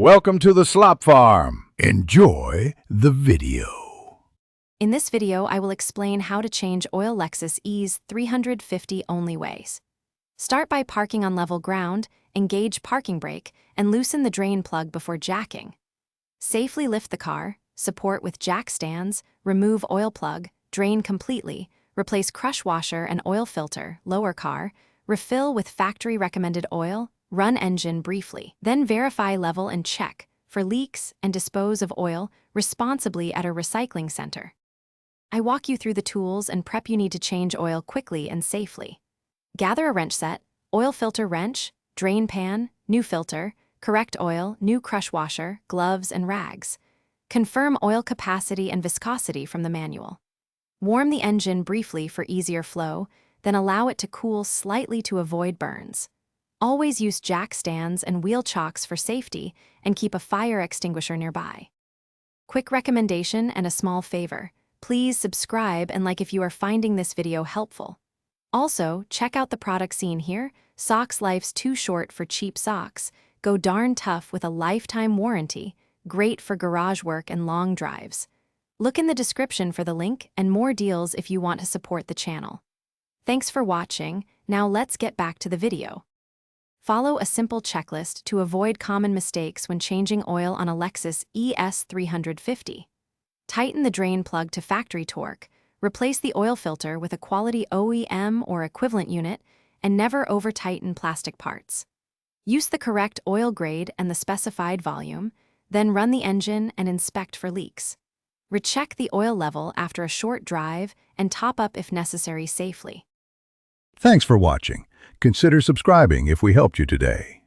Welcome to the Slop Farm. Enjoy the video. In this video, I will explain how to change oil Lexus ES 350 only ways. Start by parking on level ground, engage parking brake, and loosen the drain plug before jacking. Safely lift the car, support with jack stands, remove oil plug, drain completely, replace crush washer and oil filter, lower car, refill with factory recommended oil, run engine briefly, then verify level and check for leaks and dispose of oil responsibly at a recycling center. I walk you through the tools and prep you need to change oil quickly and safely. Gather a wrench set, oil filter wrench, drain pan, new filter, correct oil, new crush washer, gloves, and rags. Confirm oil capacity and viscosity from the manual. Warm the engine briefly for easier flow, then allow it to cool slightly to avoid burns. Always use jack stands and wheel chocks for safety and keep a fire extinguisher nearby. Quick recommendation and a small favor. Please subscribe and like if you are finding this video helpful. Also, check out the product seen here. Socks life's too short for cheap socks. Go darn tough with a lifetime warranty. Great for garage work and long drives. Look in the description for the link and more deals if you want to support the channel. Thanks for watching. Now let's get back to the video. Follow a simple checklist to avoid common mistakes when changing oil on a Lexus ES 350. Tighten the drain plug to factory torque, replace the oil filter with a quality OEM or equivalent unit, and never over-tighten plastic parts. Use the correct oil grade and the specified volume, then run the engine and inspect for leaks. Recheck the oil level after a short drive and top up if necessary safely. Thanks for watching. Consider subscribing if we helped you today.